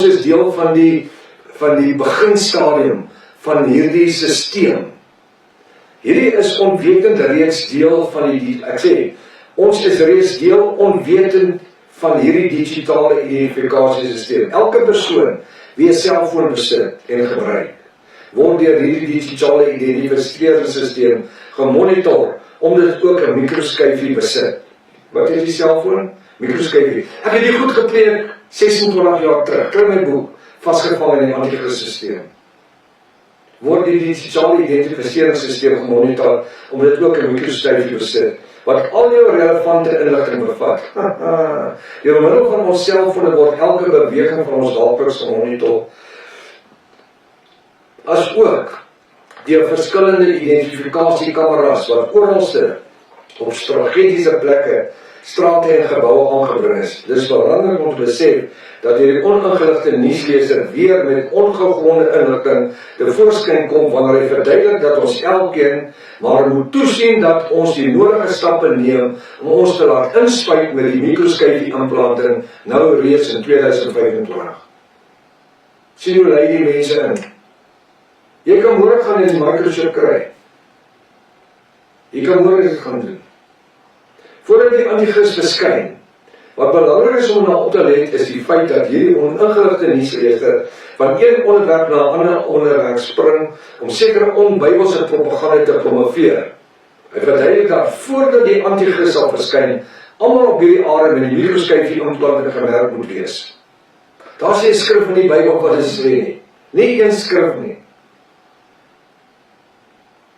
is deel van die beginstadium van hierdie sisteem. Hierdie is onwetend reeds deel van ek sê, ons is reeds deel onwetend van hierdie digitale identifikasiesisteem. Elke persoon wie 'n selfoon besit en gebruik, word deur hierdie digitale identifikasiesisteem gemonitor, omdat dit ook 'n mikroskyfie besit. Wat is die selfoon? Mikroskyfie. Ek het hier goed gepreek 26 jaar terug, kry my boek, Vasgevang in die Antichrist-systeem. Word die digitale identifikasiesisteem gemonitor, omdat dit ook 'n mikroskyfie besit, wat al jou relevante inligting bevat. Deur middel van ons selfone word elke beweging van ons dagboeks gemonitor, as ook deur verskillende identifikasiekameras wat oralste op strategiese plekke, strate en geboue aangebring is. Dit is belangrik om te besef dat hierdie oningeligte nuusleser weer met ongegronde inligting tevoorskyn kom wanneer hy verduidelik dat ons elkeen maar moet toesien dat ons die nodige stappe neem om ons te laat inspuit met die mikroskyfie implanting nou reeds in 2025. Sien hoe lei die mense in. Jy kan môre gaan en die microchip kry. Jy kan môre dit gaan doen. Voordat die Antichrist verskyn, wat belangrik is om na op te let, is die feit dat hierdie oningeligte nuusleser van een onderwerp na 'n ander onderwerp spring om sekere onbybelse propaganda te promoveer. Hy verduidelik dat voordat die Antichrist sal verskyn, almal op hierdie aarde met die mikroskyfie implanting gemerk moet wees. Daar is 'n skrif in die Bybel wat dit sê nie. Nie een skrif nie.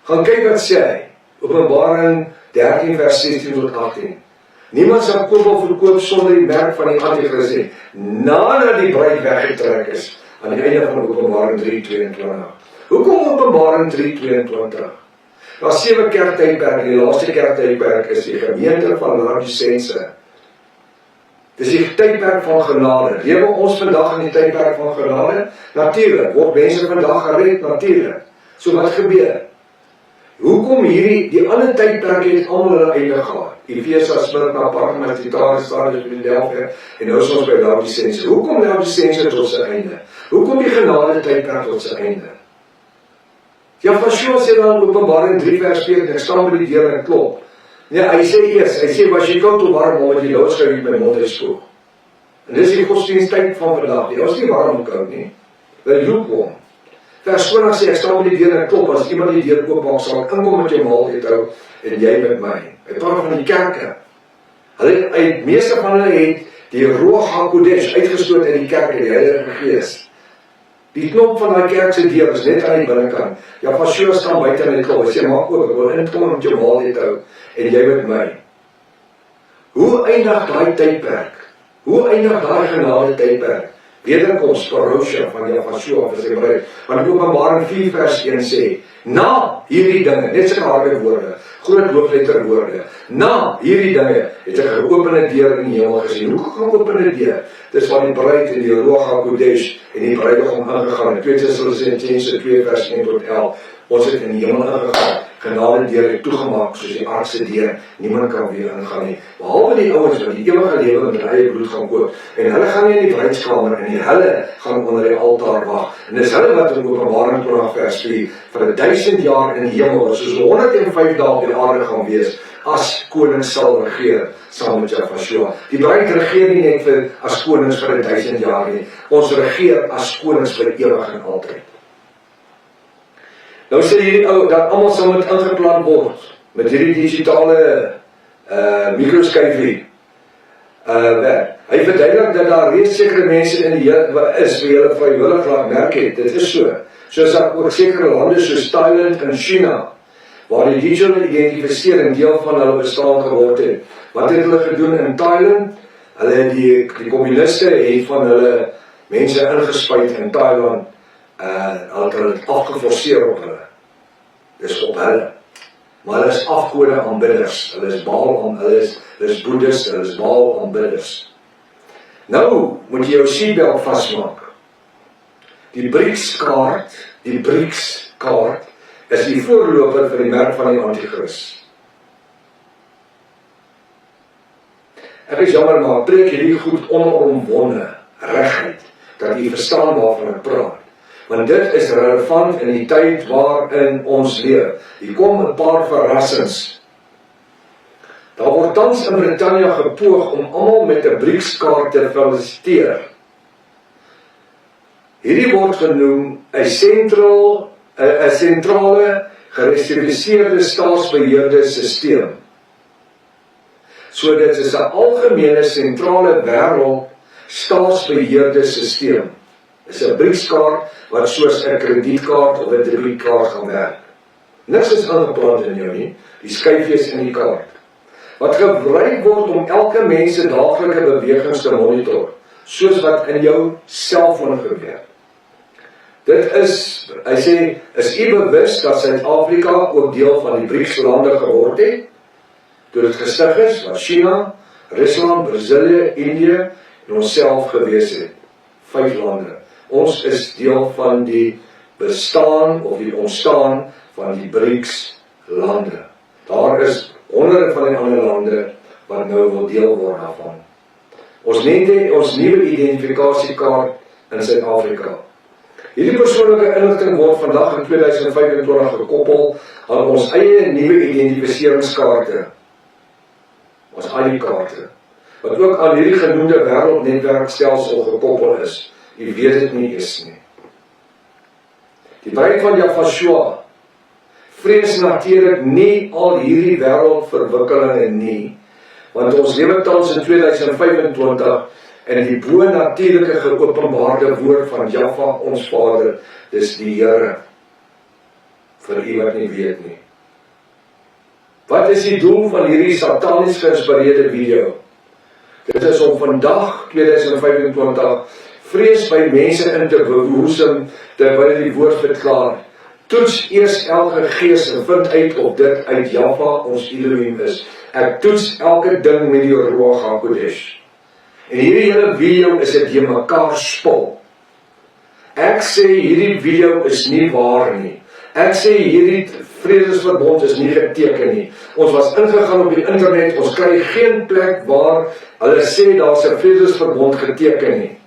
Gaan kyk wat sê hy. Openbaring 13 vers 16 tot 18. Niemand sal koop of verkoop sonder die merk van die Antichrist nie, nadat die bruid weggetrek is, aan die einde van Openbaring 3:22. Hoekom Openbaring 3:22? Daar 7 kerktydperke, die laaste kerktydperk is die gemeente van Laodicense. Dis die tydperk van genade. Lewe ons vandag in die tydperk van genade? Natuurlik, word mense vandag gered, natuurlik. So wat gebeur? Hoekom die ander tydperke het almal hulle einde gehad? Efesa, Smyrna, Pergamos, Thyatira, Sardis, Philadelphia, en nou is ons by Laodicense. Hoekom Laodicense tot sy einde? Hoekom die genade tydperk tot sy einde? Ja, Yeshua sê dan Openbaring 3 vers 4, ek staan by die deur en klop. Nee, hy sê, was jy koud of warm, omdat jy doodskou uit my mond uitskoog. En dis die godsdiensttyd van vandag, die is nie warm of koud nie, wel lukewarm. Vers 20 sê, ek staan by die deur en klop, as iemand die deur oopmaak, sal ek inkom met jou maaltyd hou, en jy met my. Hy praat van die kerke. Meeste van hulle het die Ruach HaKodesh uitgestoot in die kerke, die Heilige Gees. Die knop van die kerk se deur is net aan die binnenkant. Ja, Yeshua staan buite in die klop, hy sê, maak oop, ek wil inkom met jou maaltyd hou, en jy met my. Hoe eindig daai tydperk? Hoe eindig daai genade tydperk? Wederkoms, parousia van Yeshua vir sy bruid. Want Openbaring 4 vers 1 sê, na hierdie dinge, net sy harde woorde, groot hoofletter woorde, na hierdie dinge het ek 'n geopende deur in die hemel gesien. Hoe gaan opene deur? Dis van die bruid in die Ruach HaKodesh en die bruidegom ingegaan. 2 Tessalonisense 2 vers 1 tot 11. Ons het in die hemel ingegaan. Genade deur het toegemaak soos die aardse deur. Niemand kan weer ingaan nie. Behalwe die ouens wat die ewige lewe met eie bloed gaan koop. En hulle gaan nie in die bruidskamer en hulle gaan onder die altaar wag. En dis hulle wat in Openbaring 20 vers 4 vir 1000 jaar in die hemel, soos 105 dae op die aarde gaan wees, as konings sal regeer saam met Yeshua. Die bruid regeer nie net as konings vir 1000 jaar nie. Ons regeer as konings vir ewig en altyd. Nou sê hierdie ou dat almal sal moet ingeplant word met hierdie digitale mikroskyfie. Hy verduidelik dat daar reeds sekere mense in die is wie hulle vrywillig laat merk het. Dit is so. Soos dat ook sekere lande soos Thailand en China, waar die digitale identifisering deel van hulle bestaan geword het. Wat het hulle gedoen in Thailand? Hulle het die kommuniste het van hulle mense ingespuit in Thailand, hulle het afgeforceer op hulle. Dis op hulle. Maar hulle is afgode aanbidders, hulle is Baal, hulle is boeddhis, hulle is Baal aanbidders. Nou moet jy jou seatbelt vasmaak. Die BRICS-kaart is die voorloper vir die merk van die Antichrist. Ek is jammer, maar preek hierdie goed onomwonde, regheid, dat u verstaan waarvan ek praat. Want dit is relevant in die tyd waarin ons leef. Hier kom 'n paar verrassings. Daar word tans in Britannia gepoog om almal met 'n BRICS-kaart te felisiteer. Hierdie word genoem 'n sentrale gereserveerde staatsbeheerde stelsel. So dit is 'n algemene sentrale wêreld staatsbeheerde stelsel. Dis 'n BRICS-kaart wat soos 'n kredietkaart of 'n debietkaart gaan werk. Niks is aangeplant in jou nie, die skyfies in die kaart. Wat gebruik word om elke mens se daaglikse bewegings te monitor, soos wat in jou selfoon gebeur. Dit is, hy sê, is u bewus dat Suid-Afrika ook deel van die BRICS-lande geword het? Toe dit gestig is, wat China, Rusland, Brasilië, Indië en onsself gewees het. 5 lande. Ons is deel van die bestaan of die ontstaan van die BRICS-lande. Daar is honderde van die ander lande wat nou wil deel word daarvan. Ons nuwe identifikasiekaart in Suid-Afrika. Hierdie persoonlike inligting word vandag in 2025 gekoppel aan ons eie nuwe identifiseringskaarte. Ons ID-kaarte, wat ook aan hierdie genoemde wêreldnetwerkstelsel gekoppel is. U weet dit nie eens nie. Die brein van Jaffa vrees natuurlik nie al hierdie wêreldverwikkelinge nie, want ons lewe tans in 2025 en die bo-natuurlike geopenbaarde woord van Jaffa, ons Vader, dis die Here, vir u wat nie weet nie. Wat is die doel van hierdie satanies geïnspireerde video? Dit is om vandag, 2025, vrees by mense in te bewoesem, terwyl die woord verklaar. Toets eers elke gees en vind uit of dit uit Jaffa, ons Elohim is. Ek toets elke ding met die Ruach HaKodesh. En hierdie hele video is dit jy mekaar spul. Ek sê hierdie video is nie waar nie. Ek sê hierdie vredesverbond is nie geteken nie. Ons was ingegaan op die internet, ons kry geen plek waar hulle sê daar's 'n vredesverbond geteken nie.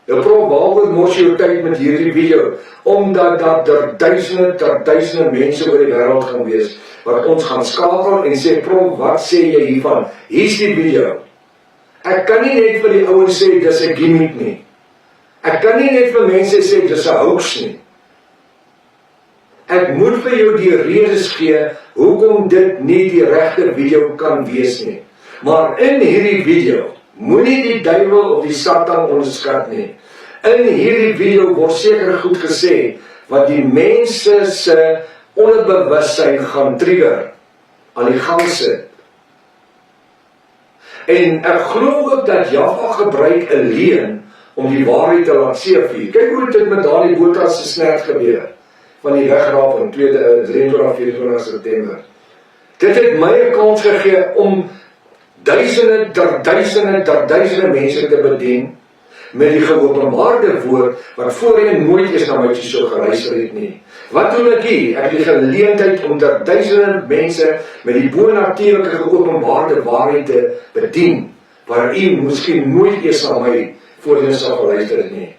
Nou prof, waaroor mors jy jou tyd met hierdie video? Omdat daar duisende mense oor die wêreld gaan wees, wat ons gaan skakel en sê, prof, wat sê jy hiervan? Hier's die video. Ek kan nie net vir die ouens sê, dis 'n gimmick nie. Ek kan nie net vir mense sê, dis 'n hoax nie. Ek moet vir jou die redes gee, hoekom dit nie die regte video kan wees nie. Maar in hierdie video, moenie die duiwel of die Satan onderskat nie. In hierdie video word seker goed gesê, wat die mense se onderbewussyn gaan trigger, aan die gang sit. En ek glo ook dat Jaffa gebruik 'n leuen om die waarheid te laat seevier. Kyk hoe dit met daardie Botas se snert gebeur, van die wegraping, 23-24 September. Dit het my 'n kans gegee om duisende mense te bedien, met die geopenbaarde woord, wat voorheen nooit eens na my so geluister het nie. Wat doen ek hier? Ek het die geleentheid om duisende mense met die bo-natuurlike geopenbaarde waarheid te bedien, waar u miskien nooit eens na my voorheen sal geluister het nie.